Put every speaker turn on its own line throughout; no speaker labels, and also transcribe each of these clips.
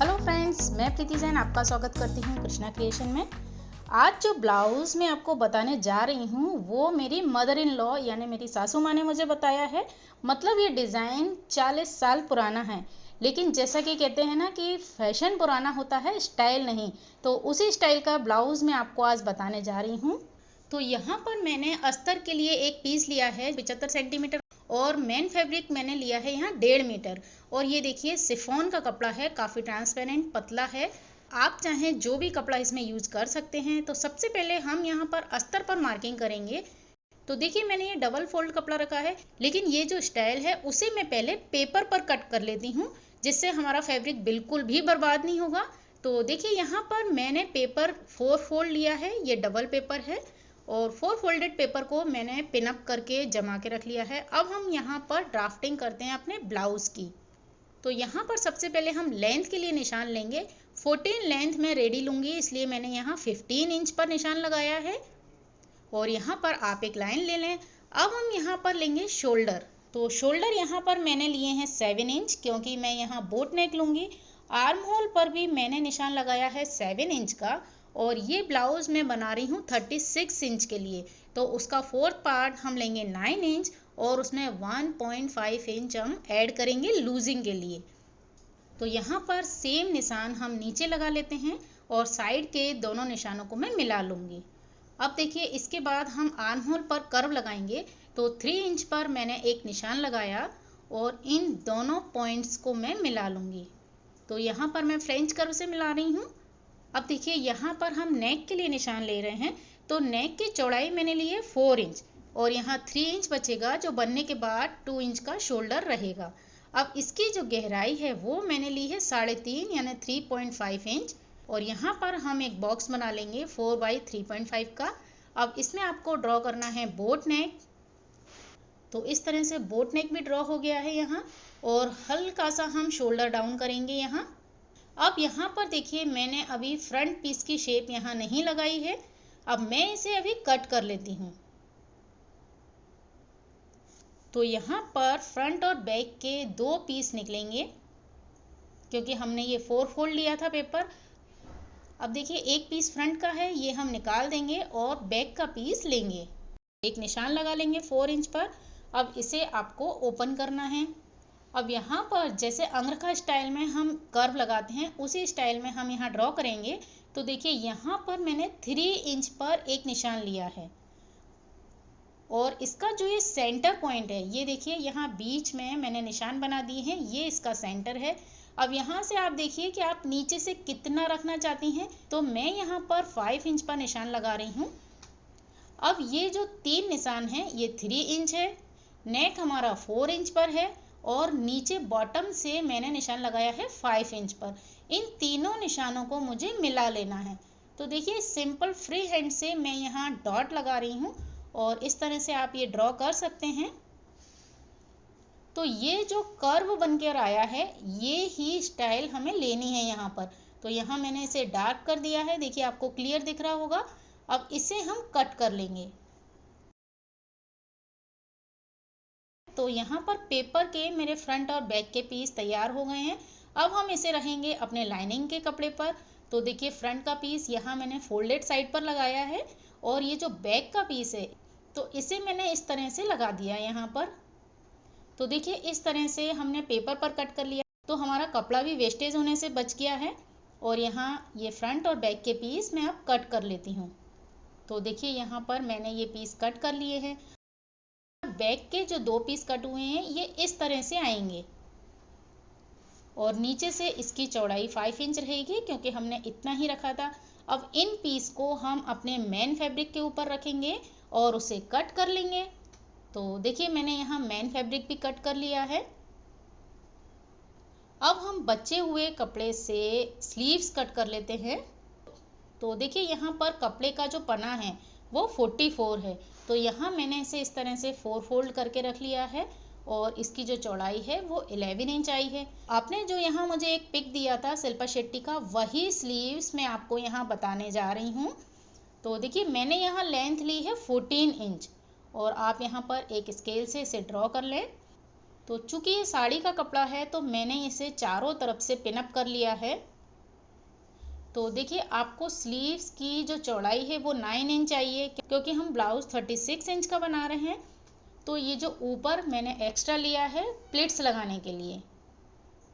Hello friends, मैं प्रीति जैन आपका स्वागत करती हूँ कृष्णा क्रिएशन में। आज जो ब्लाउज़ मैं आपको बताने जा रही हूँ वो मेरी मदर इन लॉ यानी मेरी सासू माँ ने मुझे बताया है। मतलब ये डिज़ाइन 40 साल पुराना है, लेकिन जैसा कि कहते हैं ना कि फैशन पुराना होता है, स्टाइल नहीं। तो उसी स्टाइल का ब्लाउज़ मैं आपको आज बताने जा रही हूँ। तो यहाँ पर मैंने अस्तर के लिए एक पीस लिया है 75 सेंटीमीटर और मेन फैब्रिक मैंने लिया है यहाँ 1.5 मीटर। और ये देखिए शिफॉन का कपड़ा है, काफ़ी ट्रांसपेरेंट पतला है। आप चाहें जो भी कपड़ा इसमें यूज कर सकते हैं। तो सबसे पहले हम यहाँ पर अस्तर पर मार्किंग करेंगे। तो देखिए मैंने ये डबल फोल्ड कपड़ा रखा है, लेकिन ये जो स्टाइल है उसे मैं पहले पेपर पर कट कर लेती हूँ, जिससे हमारा फैब्रिक बिल्कुल भी बर्बाद नहीं होगा। तो देखिए यहाँ पर मैंने पेपर 4 फोल्ड लिया है, ये डबल पेपर है और 4 फोल्डेड पेपर को मैंने पिन अप करके जमा के रख लिया है। अब हम यहाँ पर ड्राफ्टिंग करते हैं अपने ब्लाउज की। तो यहाँ पर सबसे पहले हम लेंथ के लिए निशान लेंगे। 14 लेंथ में रेडी लूँगी, इसलिए मैंने यहाँ 15 इंच पर निशान लगाया है और यहाँ पर आप एक लाइन ले लें। अब हम यहाँ पर लेंगे शोल्डर। तो शोल्डर यहाँ पर मैंने लिए हैं 7 इंच, क्योंकि मैं यहाँ बोट नेक लूँगी। आर्म होल पर भी मैंने निशान लगाया है 7 इंच का और ये ब्लाउज मैं बना रही हूँ 36 इंच के लिए। तो उसका 4th पार्ट हम लेंगे 9 इंच और उसमें 1.5 इंच हम ऐड करेंगे लूजिंग के लिए। तो यहाँ पर सेम निशान हम नीचे लगा लेते हैं और साइड के दोनों निशानों को मैं मिला लूँगी। अब देखिए इसके बाद हम आर्म होल पर कर्व लगाएंगे। तो 3 इंच पर मैंने एक निशान लगाया और इन दोनों पॉइंट्स को मैं मिला लूँगी। तो यहाँ पर मैं फ्रेंच कर्व से मिला रही हूँ। अब देखिए यहाँ पर हम नेक के लिए निशान ले रहे हैं। तो नेक की चौड़ाई मैंने ली है 4 इंच और यहाँ 3 इंच बचेगा, जो बनने के बाद 2 इंच का शोल्डर रहेगा। अब इसकी जो गहराई है वो मैंने ली है 3.5 यानी 3.5 इंच और यहाँ पर हम एक बॉक्स बना लेंगे 4 बाई 3.5 का। अब इसमें आपको ड्रॉ करना है बोट नेक। तो इस तरह से बोट नेक भी ड्रॉ हो गया है यहाँ और हल्का सा हम शोल्डर डाउन करेंगे यहाँ। अब यहाँ पर देखिए मैंने अभी फ्रंट पीस की शेप यहाँ नहीं लगाई है। अब मैं इसे अभी कट कर लेती हूँ। तो यहाँ पर फ्रंट और बैक के 2 पीस निकलेंगे, क्योंकि हमने ये 4 फोल्ड लिया था पेपर। अब देखिए एक पीस फ्रंट का है, ये हम निकाल देंगे और बैक का पीस लेंगे। एक निशान लगा लेंगे 4 इंच पर। अब इसे आपको ओपन करना है। अब यहाँ पर जैसे अंगरखा स्टाइल में हम कर्व लगाते हैं, उसी स्टाइल में हम यहाँ ड्रॉ करेंगे। तो देखिए यहाँ पर मैंने 3 इंच पर एक निशान लिया है और इसका जो ये सेंटर पॉइंट है, ये देखिए यहाँ बीच में मैंने निशान बना दिए हैं, ये इसका सेंटर है। अब यहाँ से आप देखिए कि आप नीचे से कितना रखना चाहती हैं। तो मैं यहाँ पर 5 इंच पर निशान लगा रही हूँ। अब ये जो 3 निशान हैं ये 3 इंच है, नेक हमारा 4 इंच पर है और नीचे बॉटम से मैंने निशान लगाया है 5 इंच पर। इन तीनों निशानों को मुझे मिला लेना है। तो देखिए सिंपल फ्री हैंड से मैं यहाँ डॉट लगा रही हूँ और इस तरह से आप ये ड्रॉ कर सकते हैं। तो ये जो कर्व बनकर आया है, ये ही स्टाइल हमें लेनी है यहाँ पर। तो यहाँ मैंने इसे डार्क कर दिया है, देखिए आपको क्लियर दिख रहा होगा। अब इसे हम कट कर लेंगे। तो यहाँ पर पेपर के मेरे फ्रंट और बैक के पीस तैयार हो गए हैं। अब हम इसे रहेंगे अपने लाइनिंग के कपड़े पर। तो देखिए फ्रंट का पीस यहाँ मैंने फोल्डेड साइड पर लगाया है और ये जो बैक का पीस है तो इसे मैंने इस तरह से लगा दिया यहाँ पर। तो देखिए इस तरह से हमने पेपर पर कट कर लिया, तो हमारा कपड़ा भी वेस्टेज होने से बच गया है। और यहाँ ये फ्रंट और बैक के पीस मैं अब कट कर लेती हूँ। तो देखिए यहाँ पर मैंने ये पीस कट कर लिए हैं। बैक के जो 2 पीस कट हुए हैं ये इस तरह से आएंगे और नीचे से इसकी चौड़ाई 5 इंच रहेगी, क्योंकि हमने इतना ही रखा था। अब इन पीस को हम अपने मेन फैब्रिक के ऊपर रखेंगे और उसे कट कर लेंगे। तो देखिए मैंने यहाँ मेन फैब्रिक भी कट कर लिया है। अब हम बचे हुए कपड़े से स्लीव्स कट कर लेते हैं। तो देखिए यहाँ पर कपड़े का जो पना है वो 44 है। तो यहाँ मैंने इसे इस तरह से 4 फोल्ड करके रख लिया है और इसकी जो चौड़ाई है वो 11 इंच आई है। आपने जो यहाँ मुझे एक पिक दिया था शिल्पा शेट्टी का, वही स्लीव्स मैं आपको यहाँ बताने जा रही हूँ। तो देखिए मैंने यहाँ लेंथ ली है 14 इंच और आप यहाँ पर एक स्केल से इसे ड्रॉ कर लें। तो चूंकि ये साड़ी का कपड़ा है तो मैंने इसे चारों तरफ से पिन अप कर लिया है तो देखिए आपको स्लीव्स की जो चौड़ाई है वो 9 इंच चाहिए, क्योंकि हम ब्लाउज 36 इंच का बना रहे हैं। तो ये जो ऊपर मैंने एक्स्ट्रा लिया है प्लिट्स लगाने के लिए।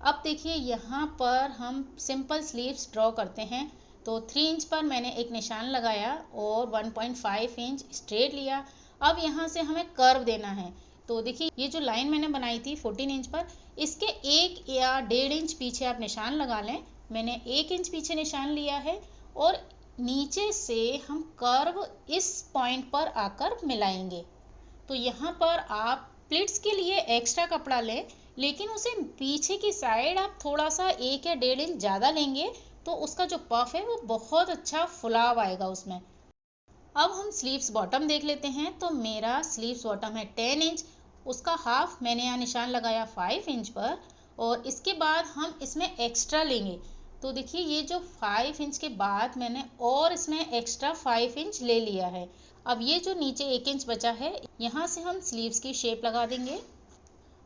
अब देखिए यहाँ पर हम सिंपल स्लीव्स ड्रॉ करते हैं। तो 3 इंच पर मैंने एक निशान लगाया और 1.5 इंच स्ट्रेट लिया। अब यहाँ से हमें कर्व देना है। तो देखिए ये जो लाइन मैंने बनाई थी 14 इंच पर, इसके 1 या 1.5 इंच पीछे आप निशान लगा लें। मैंने 1 इंच पीछे निशान लिया है और नीचे से हम कर्व इस पॉइंट पर आकर मिलाएंगे। तो यहाँ पर आप प्लिट्स के लिए एक्स्ट्रा कपड़ा लें, लेकिन उसे पीछे की साइड आप थोड़ा सा 1 या 1.5 इंच ज़्यादा लेंगे तो उसका जो पफ है वो बहुत अच्छा फुलाव आएगा उसमें। अब हम स्लीव्स बॉटम देख लेते हैं। तो मेरा स्लीव्स बॉटम है 10 इंच, उसका हाफ मैंने यहाँ निशान लगाया 5 इंच पर, और इसके बाद हम इसमें एक्स्ट्रा लेंगे। तो देखिए ये जो 5 इंच के बाद मैंने और इसमें एक्स्ट्रा 5 इंच ले लिया है। अब ये जो नीचे 1 इंच बचा है, यहाँ से हम स्लीव्स की शेप लगा देंगे।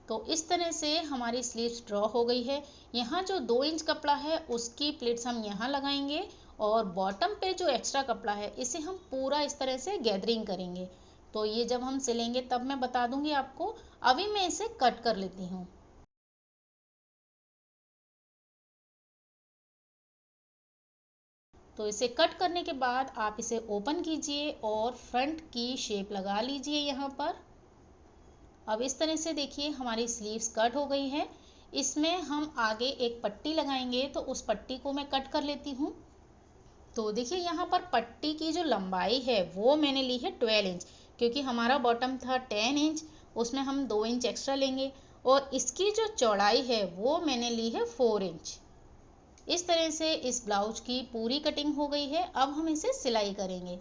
तो इस तरह से हमारी स्लीव्स ड्रॉ हो गई है। यहाँ जो 2 इंच कपड़ा है उसकी प्लेट्स हम यहाँ लगाएंगे, और बॉटम पे जो एक्स्ट्रा कपड़ा है इसे हम पूरा इस तरह से गैदरिंग करेंगे। तो ये जब हम सिलेंगे तब मैं बता दूंगी आपको। अभी मैं इसे कट कर लेती हूँ। तो इसे कट करने के बाद आप इसे ओपन कीजिए और फ्रंट की शेप लगा लीजिए यहाँ पर। अब इस तरह से देखिए हमारी स्लीव्स कट हो गई है। इसमें हम आगे एक पट्टी लगाएंगे, तो उस पट्टी को मैं कट कर लेती हूँ। तो देखिए यहाँ पर पट्टी की जो लंबाई है वो मैंने ली है 12 इंच, क्योंकि हमारा बॉटम था 10 इंच, उसमें हम 2 इंच एक्स्ट्रा लेंगे। और इसकी जो चौड़ाई है वो मैंने ली है 4 इंच। इस तरह से इस ब्लाउज की पूरी कटिंग हो गई है। अब हम इसे सिलाई करेंगे।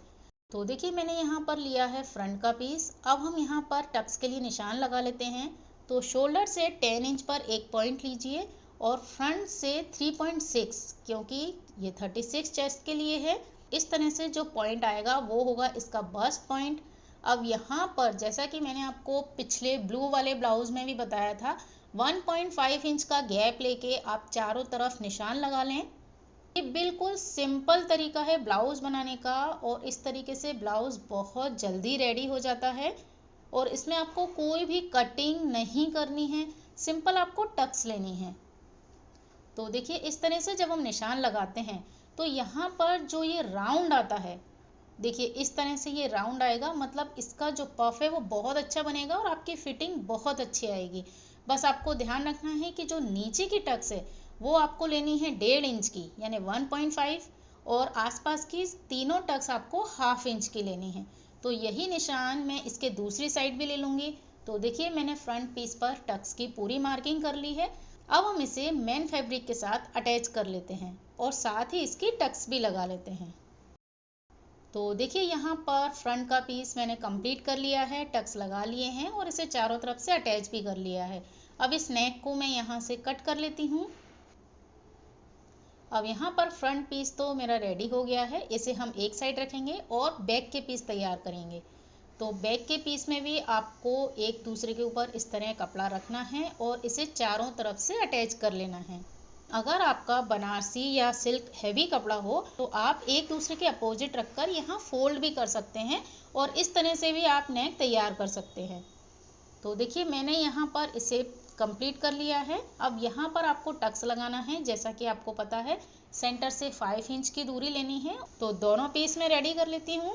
तो देखिए मैंने यहाँ पर लिया है फ्रंट का पीस। अब हम यहाँ पर टक्स के लिए निशान लगा लेते हैं। तो शोल्डर से 10 इंच पर एक पॉइंट लीजिए और फ्रंट से 3.6, क्योंकि ये 36 चेस्ट के लिए है। इस तरह से जो पॉइंट आएगा वो होगा इसका बस्ट पॉइंट। अब यहाँ पर जैसा कि मैंने आपको पिछले ब्लू वाले ब्लाउज में भी बताया था, 1.5 इंच का गैप लेके आप चारों तरफ निशान लगा लें। ये बिल्कुल सिंपल तरीका है ब्लाउज बनाने का, और इस तरीके से ब्लाउज बहुत जल्दी रेडी हो जाता है। और इसमें आपको कोई भी कटिंग नहीं करनी है, सिंपल आपको टक्स लेनी है। तो देखिए इस तरह से जब हम निशान लगाते हैं तो यहाँ पर जो ये राउंड आता है, देखिए इस तरह से ये राउंड आएगा, मतलब इसका जो पफ है वो बहुत अच्छा बनेगा और आपकी फिटिंग बहुत अच्छी आएगी। बस आपको ध्यान रखना है कि जो नीचे की टक्स है वो आपको लेनी है 1.5 इंच की, यानी 1.5, और आसपास की तीनों टक्स आपको हाफ इंच की लेनी है। तो यही निशान मैं इसके दूसरी साइड भी ले लूँगी। तो देखिए मैंने फ्रंट पीस पर टक्स की पूरी मार्किंग कर ली है। अब हम इसे मेन फैब्रिक के साथ अटैच कर लेते हैं और साथ ही इसकी टक्स भी लगा लेते हैं। तो देखिए यहाँ पर फ्रंट का पीस मैंने कंप्लीट कर लिया है, टक्स लगा लिए हैं और इसे चारों तरफ से अटैच भी कर लिया है। अब इस नेक को मैं यहाँ से कट कर लेती हूँ। अब यहाँ पर फ्रंट पीस तो मेरा रेडी हो गया है, इसे हम एक साइड रखेंगे और बैक के पीस तैयार करेंगे। तो बैक के पीस में भी आपको एक दूसरे के ऊपर इस तरह कपड़ा रखना है और इसे चारों तरफ से अटैच कर लेना है। अगर आपका बनारसी या सिल्क हैवी कपड़ा हो तो आप एक दूसरे के अपोजिट रखकर यहाँ फोल्ड भी कर सकते हैं और इस तरह से भी आप नेक तैयार कर सकते हैं। तो देखिए मैंने यहाँ पर इसे कंप्लीट कर लिया है। अब यहाँ पर आपको टक्स लगाना है। जैसा कि आपको पता है सेंटर से 5 इंच की दूरी लेनी है। तो दोनों पीस मैं रेडी कर लेती हूँ।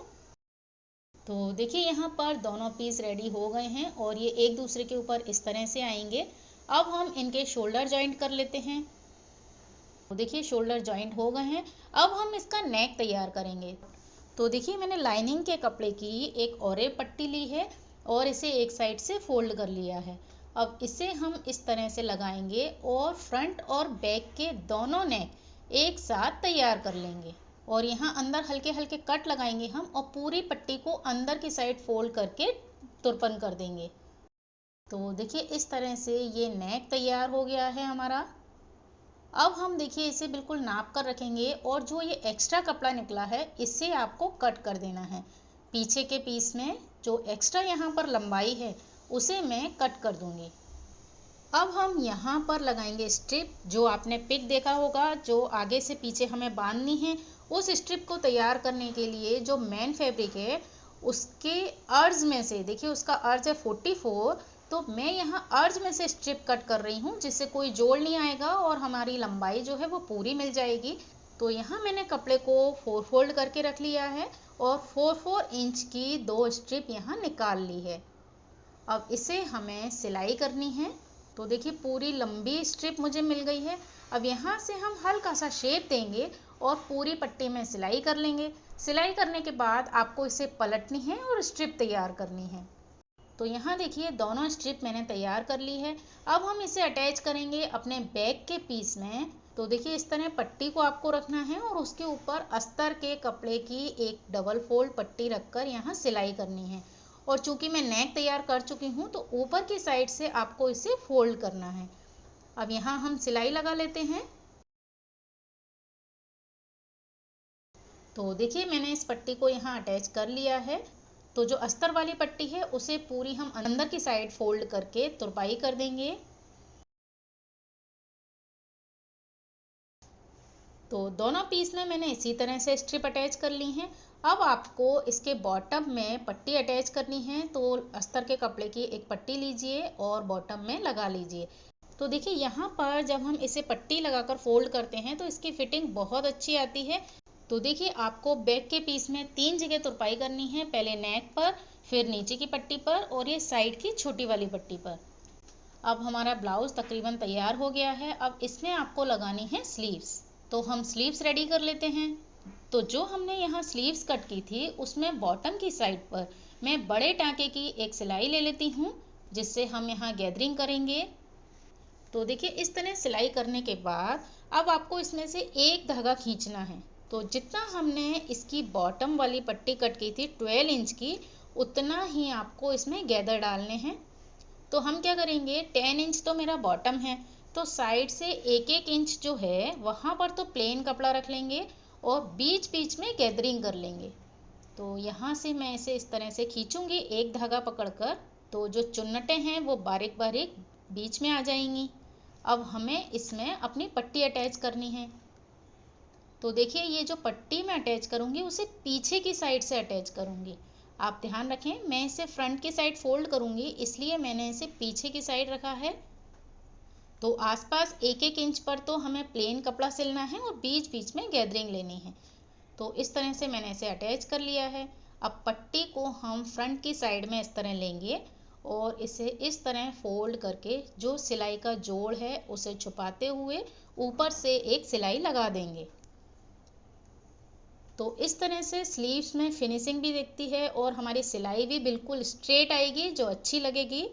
तो देखिए यहाँ पर दोनों पीस रेडी हो गए हैं और ये एक दूसरे के ऊपर इस तरह से आएंगे। अब हम इनके शोल्डर जॉइंट कर लेते हैं। तो देखिए शोल्डर जॉइंट हो गए हैं। अब हम इसका नेक तैयार करेंगे। तो देखिए मैंने लाइनिंग के कपड़े की एक और पट्टी ली है और इसे एक साइड से फोल्ड कर लिया है। अब इसे हम इस तरह से लगाएंगे और फ्रंट और बैक के दोनों नेक एक साथ तैयार कर लेंगे। और यहाँ अंदर हल्के हल्के कट लगाएंगे हम और पूरी पट्टी को अंदर की साइड फोल्ड करके तुरपन कर देंगे। तो देखिए इस तरह से ये नेक तैयार हो गया है हमारा। अब हम देखिए इसे बिल्कुल नाप कर रखेंगे और जो ये एक्स्ट्रा कपड़ा निकला है इससे आपको कट कर देना है। पीछे के पीस में जो एक्स्ट्रा यहाँ पर लंबाई है उसे मैं कट कर दूंगी। अब हम यहाँ पर लगाएंगे स्ट्रिप। जो आपने पिक देखा होगा, जो आगे से पीछे हमें बांधनी है, उस स्ट्रिप को तैयार करने के लिए जो मेन फैब्रिक है उसके अर्ज में से, देखिए उसका अर्ज है 44, तो मैं यहाँ अर्ज में से स्ट्रिप कट कर रही हूँ, जिससे कोई जोड़ नहीं आएगा और हमारी लंबाई जो है वो पूरी मिल जाएगी। तो यहाँ मैंने कपड़े को 4 फोल्ड करके रख लिया है और 4-4 इंच की 2 स्ट्रिप यहाँ निकाल ली है। अब इसे हमें सिलाई करनी है। तो देखिए पूरी लंबी स्ट्रिप मुझे मिल गई है। अब यहाँ से हम हल्का सा शेप देंगे और पूरी पट्टी में सिलाई कर लेंगे। सिलाई करने के बाद आपको इसे पलटनी है और स्ट्रिप तैयार करनी है। तो यहाँ देखिए दोनों स्ट्रिप मैंने तैयार कर ली है। अब हम इसे अटैच करेंगे अपने बैक के पीस में। तो देखिए इस तरह पट्टी को आपको रखना है और उसके ऊपर अस्तर के कपड़े की एक डबल फोल्ड पट्टी रखकर यहाँ सिलाई करनी है। और चूंकि मैं नेक तैयार कर चुकी हूँ तो ऊपर की साइड से आपको इसे फोल्ड करना है। अब यहाँ हम सिलाई लगा लेते हैं। तो देखिए मैंने इस पट्टी को यहाँ अटैच कर लिया है। तो जो अस्तर वाली पट्टी है उसे पूरी हम अंदर की साइड फोल्ड करके तुरपाई कर देंगे। तो दोनों पीस में मैंने इसी तरह से स्ट्रिप अटैच कर ली हैं। अब आपको इसके बॉटम में पट्टी अटैच करनी है। तो अस्तर के कपड़े की एक पट्टी लीजिए और बॉटम में लगा लीजिए। तो देखिए यहाँ पर जब हम इसे पट्टी लगाकर फोल्ड करते हैं तो इसकी फिटिंग बहुत अच्छी आती है। तो देखिए आपको बैक के पीस में 3 जगह तुरपाई करनी है, पहले नेक पर, फिर नीचे की पट्टी पर और ये साइड की छोटी वाली पट्टी पर। अब हमारा ब्लाउज तकरीबन तैयार हो गया है। अब इसमें आपको लगानी है स्लीव्स। तो हम स्लीव्स रेडी कर लेते हैं। तो जो हमने यहाँ स्लीव्स कट की थी उसमें बॉटम की साइड पर मैं बड़े टाँके की एक सिलाई ले लेती हूँ, जिससे हम यहाँ गैदरिंग करेंगे। तो देखिए इस तरह सिलाई करने के बाद अब आपको इसमें से एक धागा खींचना है। तो जितना हमने इसकी बॉटम वाली पट्टी कट की थी 12 इंच की, उतना ही आपको इसमें गैदर डालने हैं। तो हम क्या करेंगे, 10 इंच तो मेरा बॉटम है, तो साइड से 1-1 इंच जो है वहाँ पर तो प्लेन कपड़ा रख लेंगे और बीच बीच में गैदरिंग कर लेंगे। तो यहाँ से मैं इसे इस तरह से खींचूंगी एक धागा पकड़कर। तो जो चुन्नटें हैं वो बारीक बारीक बीच में आ जाएंगी। अब हमें इसमें अपनी पट्टी अटैच करनी है। तो देखिए ये जो पट्टी मैं अटैच करूँगी उसे पीछे की साइड से अटैच करूँगी। आप ध्यान रखें, मैं इसे फ्रंट की साइड फोल्ड करूँगी, इसलिए मैंने इसे पीछे की साइड रखा है। तो आसपास 1-1 इंच पर तो हमें प्लेन कपड़ा सिलना है और बीच बीच में गैदरिंग लेनी है। तो इस तरह से मैंने इसे अटैच कर लिया है। अब पट्टी को हम फ्रंट की साइड में इस तरह लेंगे और इसे इस तरह फोल्ड करके जो सिलाई का जोड़ है उसे छुपाते हुए ऊपर से एक सिलाई लगा देंगे। तो इस तरह से स्लीव्स में फिनिशिंग भी दिखती है और हमारी सिलाई भी बिल्कुल स्ट्रेट आएगी, जो अच्छी लगेगी।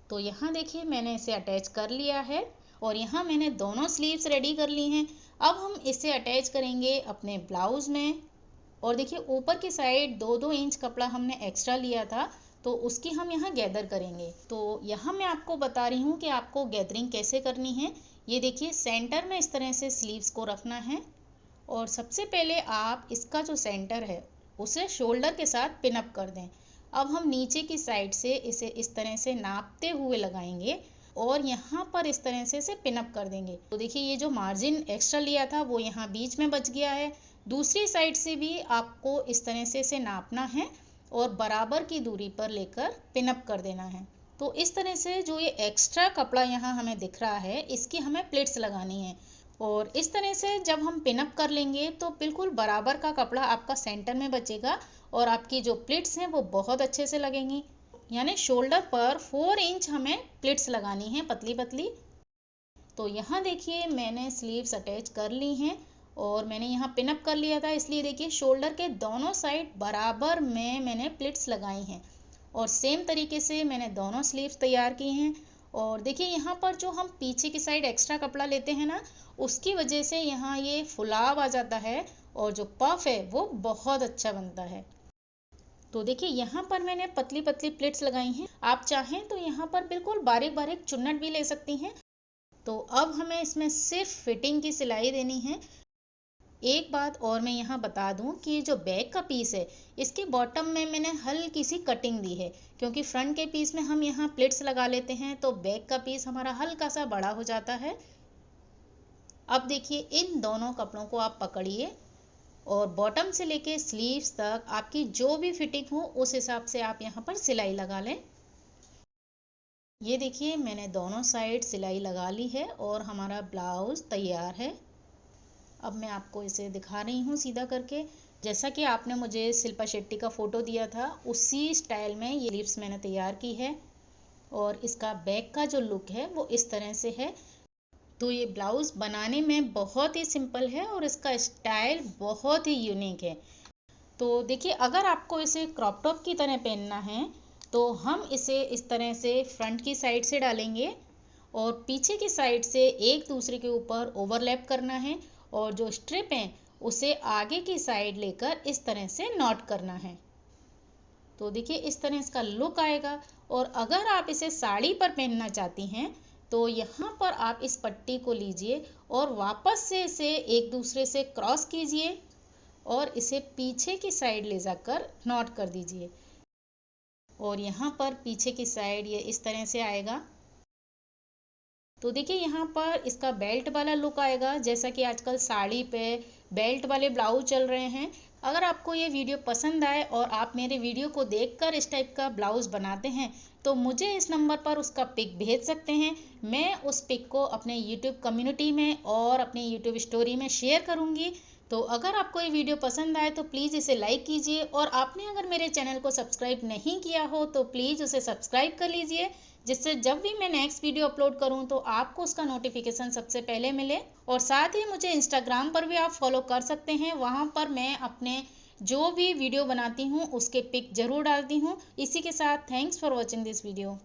तो यहाँ देखिए मैंने इसे अटैच कर लिया है और यहाँ मैंने दोनों स्लीव्स रेडी कर ली हैं। अब हम इसे अटैच करेंगे अपने ब्लाउज में। और देखिए ऊपर की साइड 2-2 इंच कपड़ा हमने एक्स्ट्रा लिया था, तो उसकी हम यहाँ गैदर करेंगे। तो यहाँ मैं आपको बता रही हूँ कि आपको गैदरिंग कैसे करनी है। ये देखिए सेंटर में इस तरह से स्लीव्स को रखना है और सबसे पहले आप इसका जो सेंटर है उसे शोल्डर के साथ पिन अप कर दें। अब हम नीचे की साइड से इसे इस तरह से नापते हुए लगाएंगे और यहाँ पर इस तरह से इसे पिन अप कर देंगे। तो देखिए ये जो मार्जिन एक्स्ट्रा लिया था वो यहाँ बीच में बच गया है। दूसरी साइड से भी आपको इस तरह से इसे नापना है और बराबर की दूरी पर लेकर पिन अप कर देना है। तो इस तरह से जो ये एक्स्ट्रा कपड़ा यहाँ हमें दिख रहा है इसकी हमें प्लेट्स लगानी है। और इस तरह से जब हम पिन अप कर लेंगे तो बिल्कुल बराबर का कपड़ा आपका सेंटर में बचेगा और आपकी जो प्लेट्स हैं वो बहुत अच्छे से लगेंगी। यानी शोल्डर पर 4 इंच हमें प्लेट्स लगानी है, पतली पतली। तो यहाँ देखिए मैंने स्लीव्स अटैच कर ली हैं और मैंने यहाँ पिन अप कर लिया था, इसलिए देखिए शोल्डर के दोनों साइड बराबर में मैंने प्लेट्स लगाई हैं और सेम तरीके से मैंने दोनों स्लीव्स तैयार की हैं। और देखिए यहाँ पर जो हम पीछे की साइड एक्स्ट्रा कपड़ा लेते हैं ना, उसकी वजह से यहाँ ये फुलाव आ जाता है और जो पफ है वो बहुत अच्छा बनता है। तो देखिए यहाँ पर मैंने पतली पतली प्लेट्स लगाई हैं। आप चाहें तो यहाँ पर बिल्कुल बारीक बारीक चुन्नट भी ले सकती हैं। तो अब हमें इसमें सिर्फ फिटिंग की सिलाई देनी है। एक बात और मैं यहाँ बता दूँ कि ये जो बैक का पीस है इसके बॉटम में मैंने हल्की सी कटिंग दी है, क्योंकि फ्रंट के पीस में हम यहाँ प्लिट्स लगा लेते हैं तो बैक का पीस हमारा हल्का सा बड़ा हो जाता है। अब देखिए इन दोनों कपड़ों को आप पकड़िए और बॉटम से लेके स्लीव्स तक आपकी जो भी फिटिंग हो उस हिसाब से आप यहाँ पर सिलाई लगा लें। ये देखिए मैंने दोनों साइड सिलाई लगा ली है और हमारा ब्लाउज तैयार है। अब मैं आपको इसे दिखा रही हूँ सीधा करके। जैसा कि आपने मुझे शिल्पा शेट्टी का फ़ोटो दिया था उसी स्टाइल में ये स्लीव्स मैंने तैयार की है और इसका बैक का जो लुक है वो इस तरह से है। तो ये ब्लाउज़ बनाने में बहुत ही सिंपल है और इसका स्टाइल बहुत ही यूनिक है। तो देखिए अगर आपको इसे क्रॉप टॉप की तरह पहनना है तो हम इसे इस तरह से फ्रंट की साइड से डालेंगे और पीछे की साइड से एक दूसरे के ऊपर ओवरलैप करना है और जो स्ट्रिप है उसे आगे की साइड लेकर इस तरह से नॉट करना है। तो देखिए इस तरह इसका लुक आएगा। और अगर आप इसे साड़ी पर पहनना चाहती हैं तो यहाँ पर आप इस पट्टी को लीजिए और वापस से इसे एक दूसरे से क्रॉस कीजिए और इसे पीछे की साइड ले जाकर नॉट कर दीजिए और यहाँ पर पीछे की साइड ये इस तरह से आएगा। तो देखिए यहाँ पर इसका बेल्ट वाला लुक आएगा, जैसा कि आजकल साड़ी पे बेल्ट वाले ब्लाउज चल रहे हैं। अगर आपको ये वीडियो पसंद आए और आप मेरे वीडियो को देखकर इस टाइप का ब्लाउज बनाते हैं तो मुझे इस नंबर पर उसका पिक भेज सकते हैं। मैं उस पिक को अपने यूट्यूब कम्युनिटी में और अपने यूट्यूब स्टोरी में शेयर करूँगी। तो अगर आपको ये वीडियो पसंद आए तो प्लीज़ इसे लाइक कीजिए और आपने अगर मेरे चैनल को सब्सक्राइब नहीं किया हो तो प्लीज़ उसे सब्सक्राइब कर लीजिए, जिससे जब भी मैं नेक्स्ट वीडियो अपलोड करूं तो आपको उसका नोटिफिकेशन सबसे पहले मिले। और साथ ही मुझे इंस्टाग्राम पर भी आप फॉलो कर सकते हैं, वहां पर मैं अपने जो भी वीडियो बनाती हूं उसके पिक जरूर डालती हूं। इसी के साथ thanks for watching this video.